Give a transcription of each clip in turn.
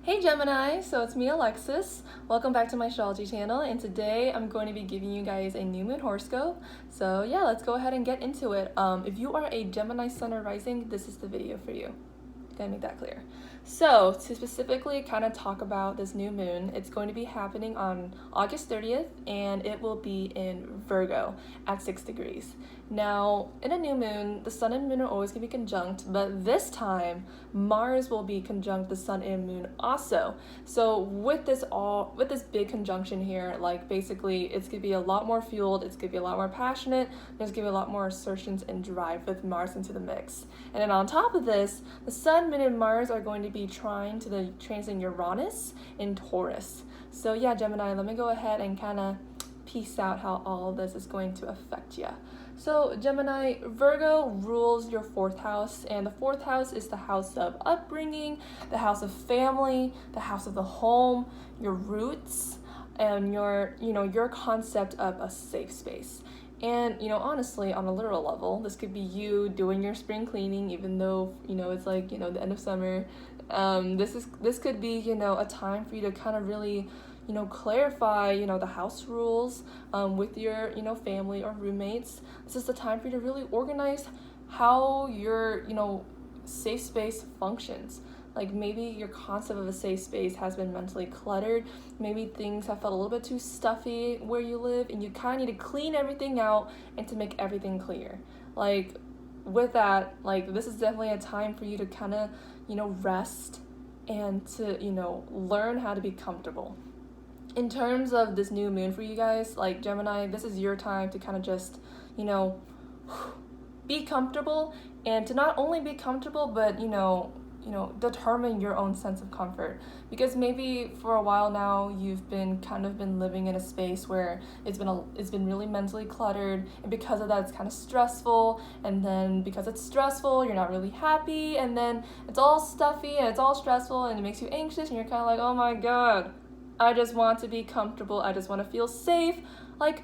Hey Gemini, so it's me Alexis. Welcome back to my astrology channel, and today I'm going to be giving you guys a new moon horoscope. So yeah, let's go ahead and get into it. If you are a Gemini sun or rising, this is the video for you. Gotta make that clear. So to specifically kind of talk about this new moon, it's going to be happening on August 30th, and it will be in Virgo at 6 degrees. Now, in a new moon, the sun and moon are always going to be conjunct, but this time Mars will be conjunct the sun and moon also. So with this big conjunction here, like basically it's going to be a lot more fueled, it's going to be a lot more passionate, there's going to be a lot more assertions and drive with Mars into the mix. And then on top of this, the sun, moon, and Mars are going to be trying to the transit Uranus in Taurus. So yeah, Gemini, let me go ahead and kind of piece out how all of this is going to affect you. So Gemini, Virgo rules your fourth house, and the fourth house is the house of upbringing, the house of family, the house of the home, your roots, and your concept of a safe space. And honestly, on a literal level, this could be you doing your spring cleaning, even though it's like the end of summer. This could be a time for you to kind of really clarify the house rules with your family or roommates. This is the time for you to really organize how your safe space functions. Like maybe your concept of a safe space has been mentally cluttered. Maybe things have felt a little bit too stuffy where you live, and you kind of need to clean everything out and to make everything clear. Like with that, like this is definitely a time for you to kind of rest and to learn how to be comfortable. In terms of this new moon for you guys, like Gemini, this is your time to kind of just be comfortable, and to not only be comfortable but determine your own sense of comfort. Because maybe for a while now you've been living in a space where it's been really mentally cluttered, and because of that it's kind of stressful, and then because it's stressful you're not really happy, and then it's all stuffy and it's all stressful and it makes you anxious, and you're kind of like, oh my god, I just want to be comfortable, I just want to feel safe. Like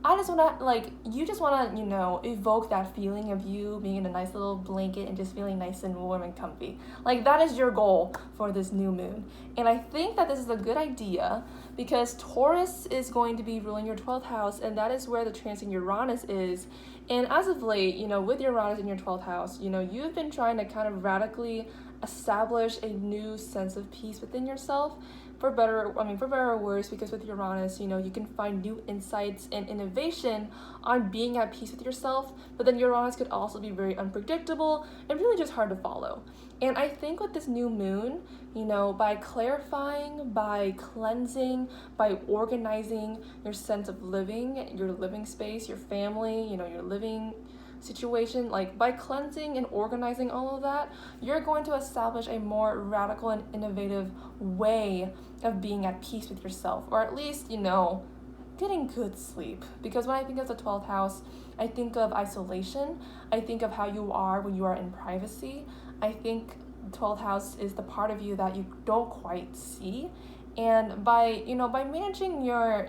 I just want to, you just want to, evoke that feeling of you being in a nice little blanket and just feeling nice and warm and comfy. Like, that is your goal for this new moon. And I think that this is a good idea because Taurus is going to be ruling your 12th house, and that is where the transit Uranus is. And as of late, with Uranus in your 12th house, you've been trying to kind of radically establish a new sense of peace within yourself. For better or worse, because with Uranus, you can find new insights and innovation on being at peace with yourself, but then Uranus could also be very unpredictable and really just hard to follow. And I think with this new moon, by clarifying, by cleansing, by organizing your sense of living, your living space, your family, your living situation, like by cleansing and organizing all of that, you're going to establish a more radical and innovative way of being at peace with yourself, or at least getting good sleep. Because when I think of the 12th house, I think of isolation, I think of how you are when you are in privacy. I think the 12th house is the part of you that you don't quite see. And by managing your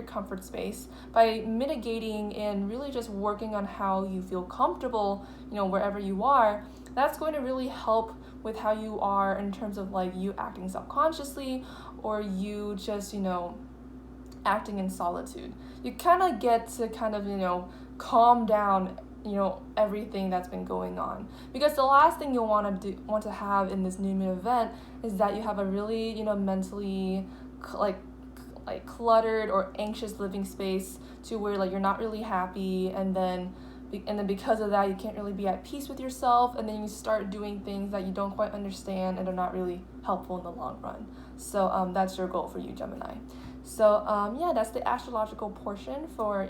comfort space, by mitigating and really just working on how you feel comfortable wherever you are, that's going to really help with how you are in terms of you acting self-consciously, or you just acting in solitude. You kind of get to calm down everything that's been going on, because the last thing you'll want to have in this new moon event is that you have a really mentally cluttered or anxious living space to where you're not really happy, and then because of that you can't really be at peace with yourself, and then you start doing things that you don't quite understand and are not really helpful in the long run. So that's your goal for you, Gemini. So yeah, that's the astrological portion for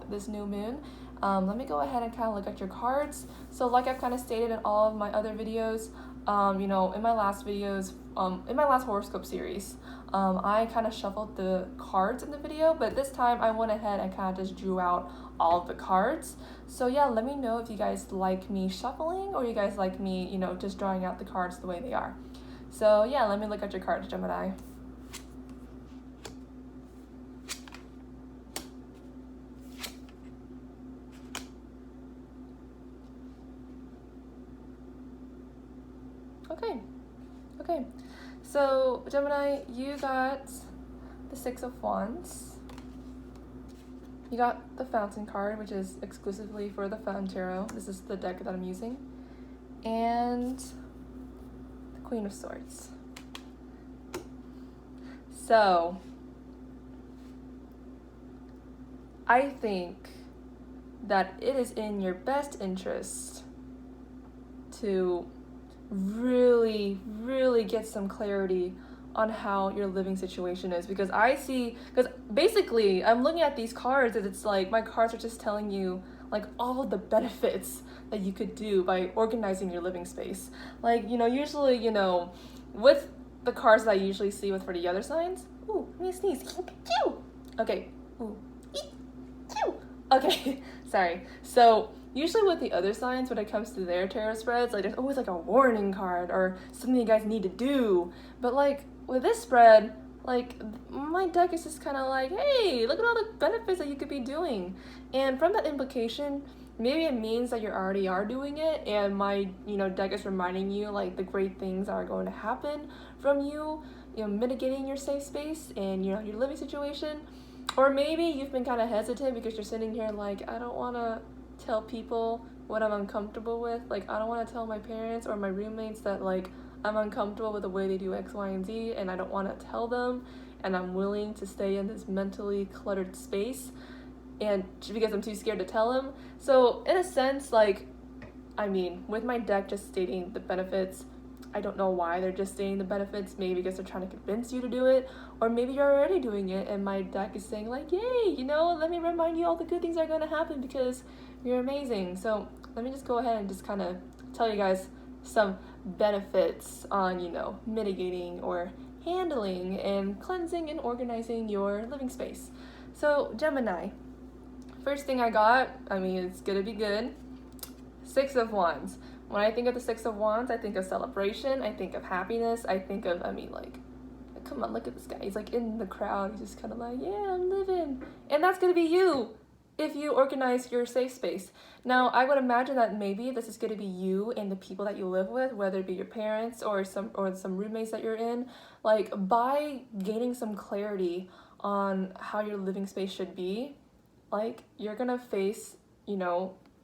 this new moon. Let me go ahead and kind of look at your cards. So like I've kind of stated in all of my other videos, in my last videos, in my last horoscope series, I kind of shuffled the cards in the video, but this time I went ahead and kind of just drew out all of the cards. So yeah, let me know if you guys like me shuffling, or you guys like me, just drawing out the cards the way they are. So yeah, let me look at your cards, Gemini. Okay. So So, Gemini, you got the Six of Wands. You got the Fountain card, which is exclusively for the Fountain Tarot. This is the deck that I'm using. And the Queen of Swords. So, I think that it is in your best interest to really, really get some clarity on how your living situation is, because basically I'm looking at these cards and it's like my cards are just telling you like all of the benefits that you could do by organizing your living space. Like, usually, with the cards that I usually see with for the other signs. Ooh, let me sneeze. Okay. Ooh. Okay. Sorry. So usually with the other signs, when it comes to their tarot spreads, like there's always like a warning card or something you guys need to do. But like with this spread, like my deck is just kind of like, hey, look at all the benefits that you could be doing. And from that implication, maybe it means that you already are doing it, and my deck is reminding you like the great things that are going to happen from you mitigating your safe space and your living situation. Or maybe you've been kind of hesitant because you're sitting here like, I don't want to tell people what I'm uncomfortable with. Like, I don't want to tell my parents or my roommates that like I'm uncomfortable with the way they do X, Y, and Z, and I don't want to tell them, and I'm willing to stay in this mentally cluttered space and because I'm too scared to tell them. So in a sense, like, I mean, with my deck just stating the benefits, I don't know why they're just stating the benefits. Maybe because they're trying to convince you to do it, or maybe you're already doing it and my deck is saying like, yay, let me remind you all the good things that are going to happen because you're amazing. So let me just go ahead and just kind of tell you guys some benefits on mitigating or handling and cleansing and organizing your living space. So Gemini, first thing I got, I mean, it's gonna be good. Six of Wands. When I think of the Six of Wands, I think of celebration, I think of happiness, I think of, like, come on, look at this guy. He's like in the crowd, he's just kind of like, yeah, I'm living. And that's gonna be you if you organize your safe space. Now, I would imagine that maybe this is gonna be you and the people that you live with, whether it be your parents or some roommates that you're in. Like, by gaining some clarity on how your living space should be, like, you're gonna face,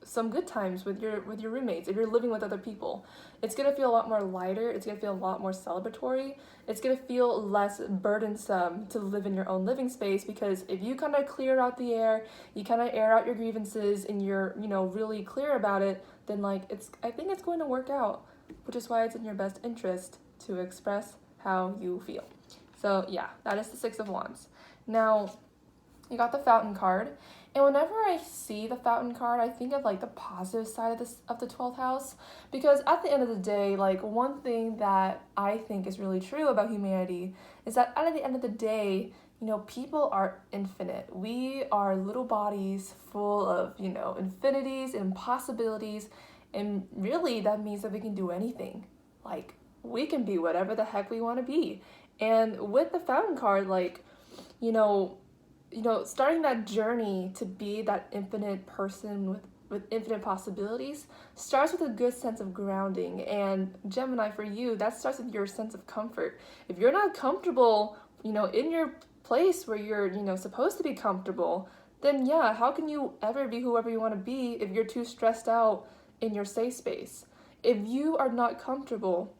some good times with your roommates. If you're living with other people, it's gonna feel a lot more lighter, it's gonna feel a lot more celebratory, it's gonna feel less burdensome to live in your own living space, because if you kind of clear out the air, you kind of air out your grievances, and you're really clear about it, then like I think it's going to work out, which is why it's in your best interest to express how you feel. So yeah, that is the Six of Wands. Now, you got the Fountain card. And whenever I see the Fountain card, I think of like the positive side of the 12th house, because at the end of the day, like, one thing that I think is really true about humanity is that at the end of the day, people are infinite. We are little bodies full of, infinities and possibilities, and really that means that we can do anything. Like, we can be whatever the heck we want to be. And with the Fountain card, like, starting that journey to be that infinite person with infinite possibilities starts with a good sense of grounding. And Gemini, for you, that starts with your sense of comfort. If you're not comfortable, in your place where you're, supposed to be comfortable, then yeah, how can you ever be whoever you want to be if you're too stressed out in your safe space? If you are not comfortable,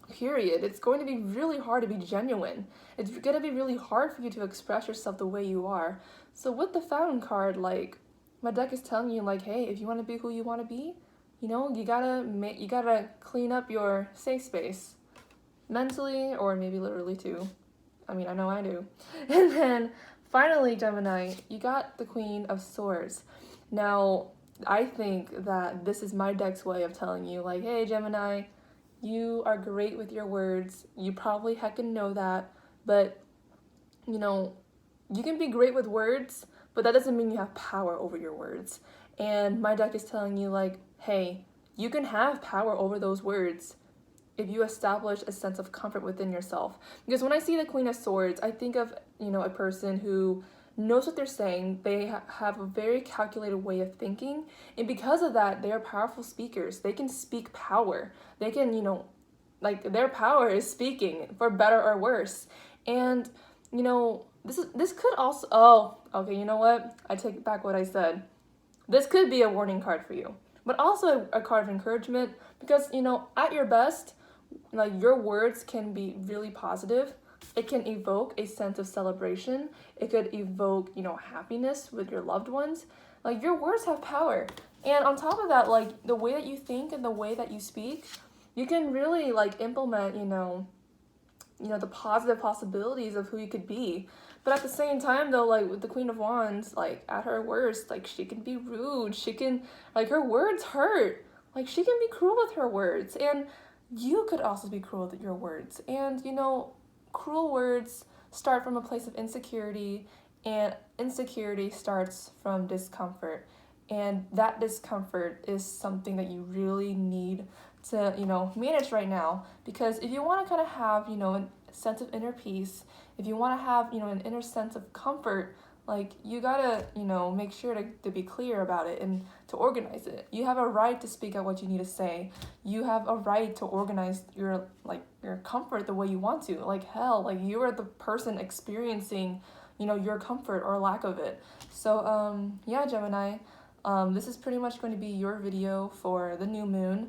period, it's going to be really hard to be genuine. It's going to be really hard for you to express yourself the way you are. So with the Fountain card, like, my deck is telling you, like, hey, if you want to be who you want to be, you gotta clean up your safe space, mentally or maybe literally too. I mean, I know I do. And then finally, Gemini, you got the Queen of Swords. Now, I think that this is my deck's way of telling you, like, hey, Gemini, you are great with your words. You probably heckin' know that, but you can be great with words, but that doesn't mean you have power over your words. And my deck is telling you, like, hey, you can have power over those words if you establish a sense of comfort within yourself. Because when I see the Queen of Swords, I think of, a person who knows what they're saying. They have a very calculated way of thinking, and because of that, they are powerful speakers. They can speak power. They can, like their power is speaking for better or worse. And you know, this could also, oh, okay, you know what? I take back what I said. This could be a warning card for you, but also a card of encouragement because, you know, at your best, like your words can be really positive. It can evoke a sense of celebration. It could evoke, you know, happiness with your loved ones. Like your words have power. And on top of that, like the way that you think and the way that you speak, you can really like implement, the positive possibilities of who you could be. But at the same time though, like with the Queen of Wands, like at her worst, like she can be rude. She can, like, her words hurt. Like she can be cruel with her words. And you could also be cruel with your words. And you know, cruel words start from a place of insecurity, and insecurity starts from discomfort. And that discomfort is something that you really need to, you know, manage right now. Because if you want to kind of have, you know, a sense of inner peace, if you want to have, you know, an inner sense of comfort, like you gotta, you know, make sure to be clear about it and to organize it. You have a right to speak out what you need to say. You have a right to organize your comfort the way you want to. Like hell, like you are the person experiencing, you know, your comfort or lack of it. So yeah, Gemini, this is pretty much going to be your video for the new moon.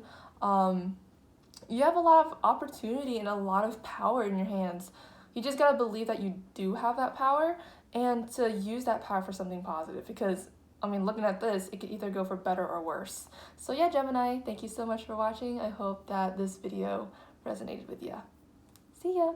You have a lot of opportunity and a lot of power in your hands. You just gotta believe that you do have that power and to use that power for something positive, because I mean, looking at this, it could either go for better or worse. So yeah, Gemini, thank you so much for watching. I hope that this video resonated with you. See ya!